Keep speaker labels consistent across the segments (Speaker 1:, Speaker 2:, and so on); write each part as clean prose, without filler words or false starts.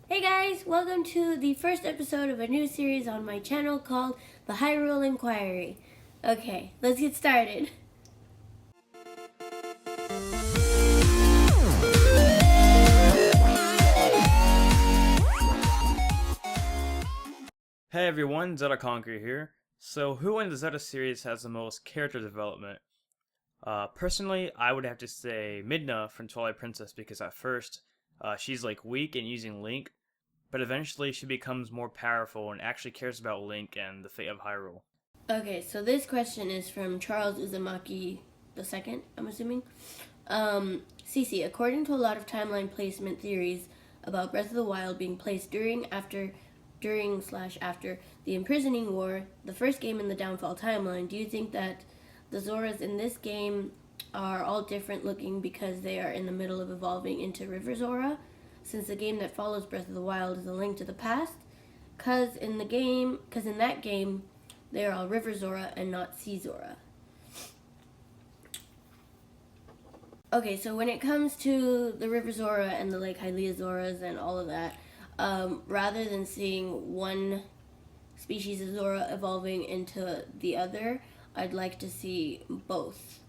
Speaker 1: Hey guys, welcome to the first episode of a new series on my channel called the Hyrule Inquiry. Okay, let's get started.
Speaker 2: Hey everyone, ZeldaConqueror here. So who in the Zelda series has the most character development? Personally, I would have to say Midna from Twilight Princess because at first, she's like weak and using Link, but eventually she becomes more powerful and actually cares about Link and the fate of Hyrule.
Speaker 1: Okay, so this question is from Charles Uzumaki II, I'm assuming. CC, according to a lot of timeline placement theories about Breath of the Wild being placed after the Imprisoning War, the first game in the Downfall timeline, do you think that the Zoras in this game are all different looking because they are in the middle of evolving into River Zora, since the game that follows Breath of the Wild is a link to the past? Cause in that game, they are all River Zora and not Sea Zora. Okay, so when it comes to the River Zora and the Lake Hylia Zoras and all of that, rather than seeing one species of Zora evolving into the other, I'd like to see both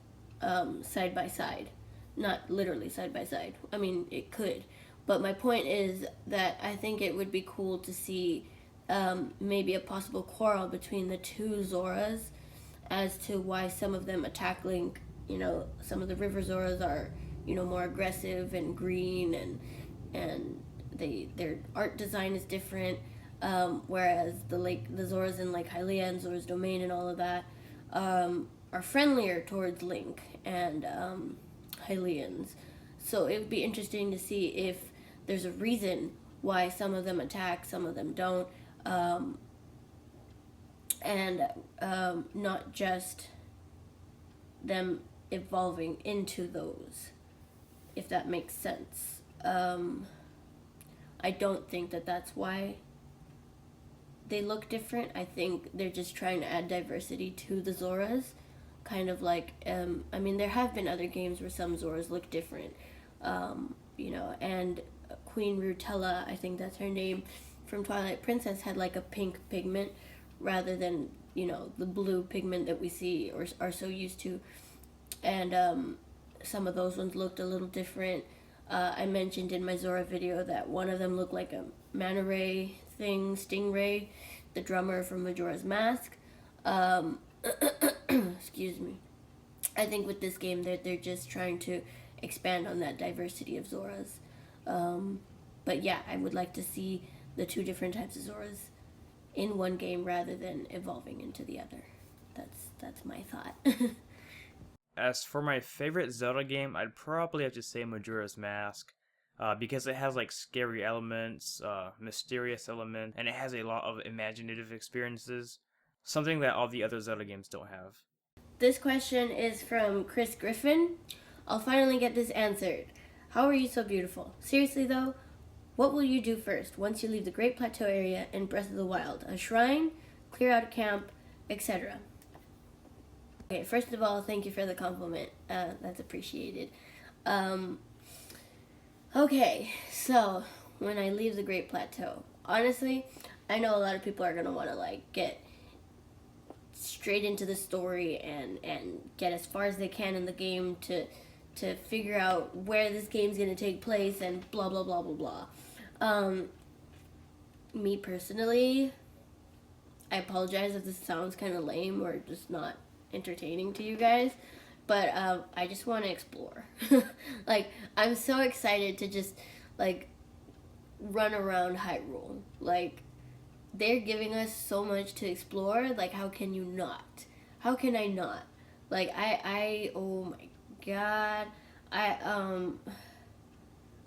Speaker 1: side by side. Not literally side by side. I mean, it could. But my point is that I think it would be cool to see maybe a possible quarrel between the two Zoras as to why some of them attack Link. You know, some of the River Zoras are, more aggressive and green, and their art design is different. Whereas the Zoras in Lake Hylia and Zora's Domain and all of that are friendlier towards Link and Hylians. So it would be interesting to see if there's a reason why some of them attack, some of them don't, and not just them evolving into those, if that makes sense. I don't think that that's why they look different. I think they're just trying to add diversity to the Zoras. Kind of like, there have been other games where some Zoras look different, and Queen Rutella, I think that's her name, from Twilight Princess had like a pink pigment rather than, the blue pigment that we see or are so used to. And some of those ones looked a little different. I mentioned in my Zora video that one of them looked like a manta ray thing, Stingray, the drummer from Majora's Mask. Excuse me. I think with this game they're just trying to expand on that diversity of Zoras. But yeah, I would like to see the two different types of Zoras in one game rather than evolving into the other. That's my thought.
Speaker 2: As for my favorite Zelda game, I'd probably have to say Majora's Mask. Because it has like scary elements, mysterious elements, and it has a lot of imaginative experiences. Something that all the other Zelda games don't have.
Speaker 1: This question is from Chris Griffin. I'll finally get this answered. How are you so beautiful? Seriously though, what will you do first once you leave the Great Plateau area in Breath of the Wild? A shrine, clear out a camp, etc. Okay, first of all, thank you for the compliment. That's appreciated. Okay, so when I leave the Great Plateau, honestly, I know a lot of people are gonna want to get straight into the story and get as far as they can in the game to figure out where this game's gonna take place and blah blah blah blah blah. Me personally, I apologize if this sounds kind of lame or just not entertaining to you guys, but I just want to explore. I'm so excited to just run around Hyrule. They're giving us so much to explore. How can you not? How can I not? I oh my god.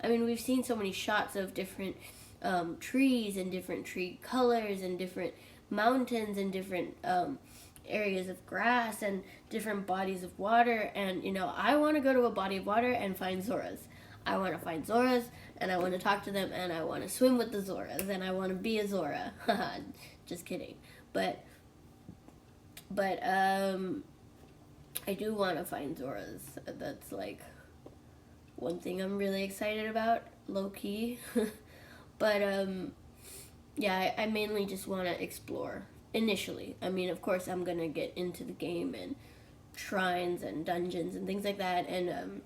Speaker 1: We've seen so many shots of different trees and different tree colors and different mountains and different areas of grass and different bodies of water, and I want to go to a body of water and find Zoras. I want to find Zoras and I want to talk to them and I want to swim with the Zoras and I want to be a Zora. Just kidding. But I do want to find Zoras. That's one thing I'm really excited about, low key. But yeah, I mainly just want to explore initially. I mean, of course, I'm gonna get into the game and shrines and dungeons and things like that, and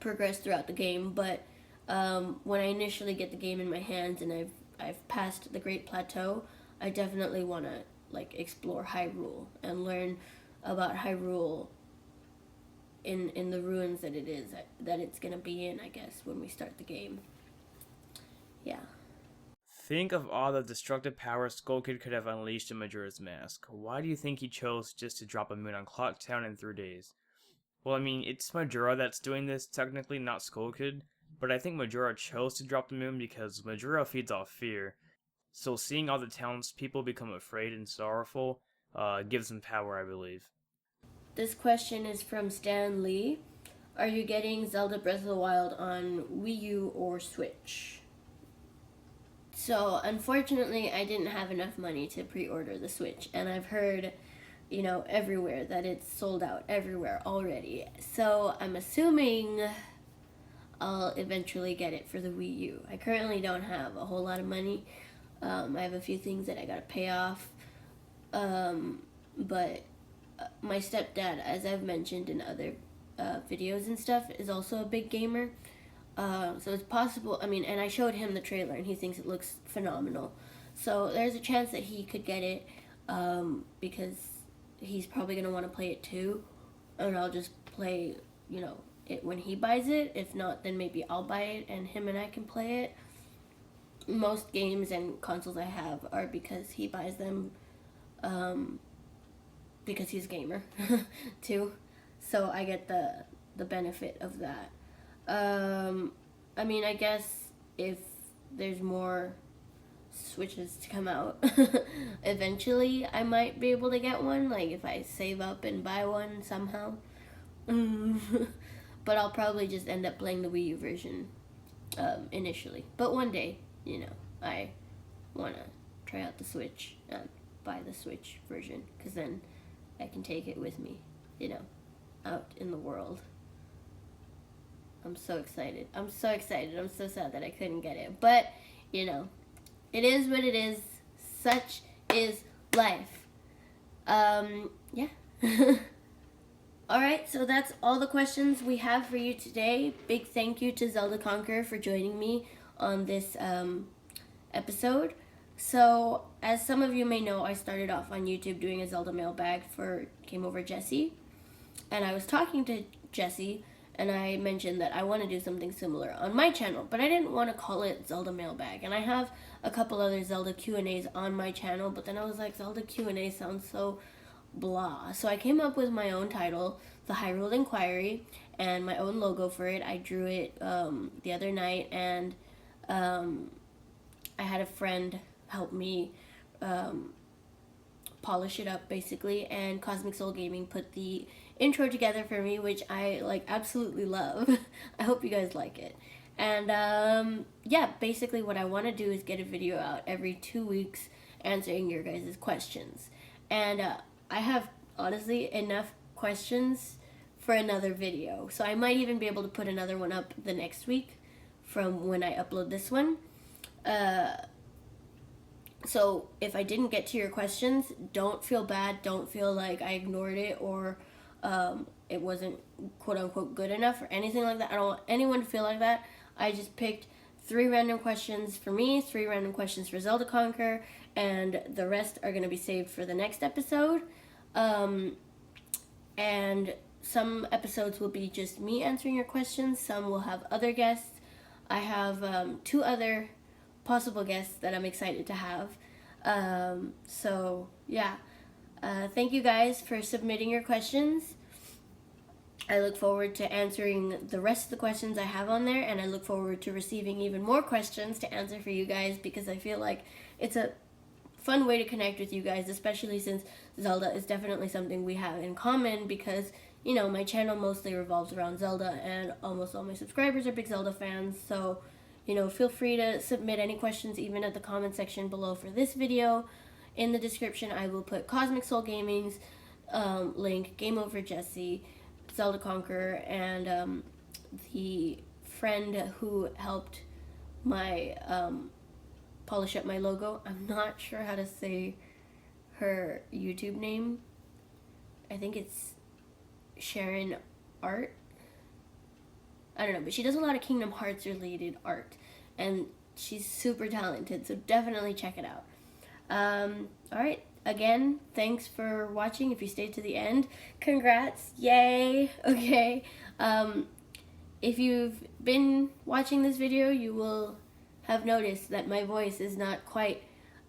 Speaker 1: progress throughout the game. But when I initially get the game in my hands and I've passed the Great Plateau, I definitely want to like explore Hyrule and learn about Hyrule in the ruins that it's gonna be in, I guess, when we start the game. Yeah.
Speaker 2: Think of all the destructive powers Skull Kid could have unleashed in Majora's Mask. Why do you think he chose just to drop a moon on Clock Town in 3 days? Well, I mean, it's Majora that's doing this, technically, not Skull Kid, but I think Majora chose to drop the moon because Majora feeds off fear. So seeing all the townspeople become afraid and sorrowful gives them power, I believe.
Speaker 1: This question is from Stan Lee. Are you getting Zelda Breath of the Wild on Wii U or Switch? So, unfortunately, I didn't have enough money to pre-order the Switch, and I've heard, everywhere that it's sold out everywhere already. So, I'm assuming I'll eventually get it for the Wii U. I currently don't have a whole lot of money. I have a few things that I gotta pay off. But my stepdad, as I've mentioned in other videos and stuff, is also a big gamer. So it's possible, and I showed him the trailer and he thinks it looks phenomenal. So there's a chance that he could get it because he's probably going to want to play it too. And I'll just play, it when he buys it. If not, then maybe I'll buy it and him and I can play it. Most games and consoles I have are because he buys them because he's a gamer too. So I get the benefit of that. I guess if there's more Switches to come out, eventually I might be able to get one, like if I save up and buy one somehow. But I'll probably just end up playing the Wii U version initially. But one day, I want to try out the Switch and buy the Switch version, because then I can take it with me, out in the world. I'm so excited. I'm so sad that I couldn't get it. But, it is what it is. Such is life. Yeah. Alright, so that's all the questions we have for you today. Big thank you to Zelda Conqueror for joining me on this episode. So, as some of you may know, I started off on YouTube doing a Zelda mailbag for Game Over Jesse. And I was talking to Jesse, and I mentioned that I want to do something similar on my channel, but I didn't want to call it Zelda Mailbag. And I have a couple other Zelda Q&As on my channel, but then I was like, Zelda Q&A sounds so blah. So I came up with my own title, The Hyrule Inquiry, and my own logo for it. I drew it the other night, and I had a friend help me polish it up, basically, and CosmicSol Gaming put the intro together for me, which I absolutely love. I hope you guys like it. And yeah, basically what I want to do is get a video out every 2 weeks answering your guys' questions. And I have honestly enough questions for another video, so I might even be able to put another one up the next week from when I upload this one. So if I didn't get to your questions, don't feel bad. Don't feel like I ignored it or it wasn't quote-unquote good enough or anything like that. I don't want anyone to feel like that. I just picked 3 random questions for me, 3 random questions for Zelda Conqueror, and the rest are going to be saved for the next episode. And some episodes will be just me answering your questions. Some will have other guests. I have 2 other possible guests that I'm excited to have. So yeah, thank you guys for submitting your questions. I look forward to answering the rest of the questions I have on there, and I look forward to receiving even more questions to answer for you guys, because I feel like it's a fun way to connect with you guys, especially since Zelda is definitely something we have in common, because my channel mostly revolves around Zelda, and almost all my subscribers are big Zelda fans. So feel free to submit any questions even at the comment section below for this video. In the description, I will put CosmicSol Gaming's link, Game Over Jesse, Zelda Conqueror, and the friend who helped my polish up my logo. I'm not sure how to say her YouTube name. I think it's Xarin Art. I don't know, but she does a lot of Kingdom Hearts related art, and she's super talented, so definitely check it out. Alright, again, thanks for watching. If you stayed to the end, congrats, yay. Okay, if you've been watching this video, you will have noticed that my voice is not quite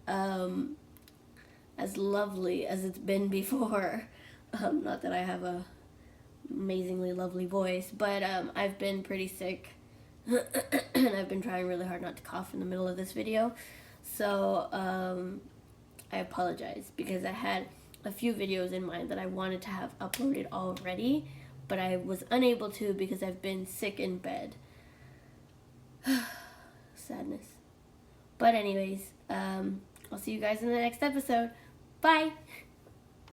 Speaker 1: as lovely as it's been before. Not that I have a amazingly lovely voice, but I've been pretty sick and I've been trying really hard not to cough in the middle of this video, so I apologize, because I had a few videos in mind that I wanted to have uploaded already, but I was unable to because I've been sick in bed. Sadness. But anyways, I'll see you guys in the next episode. Bye!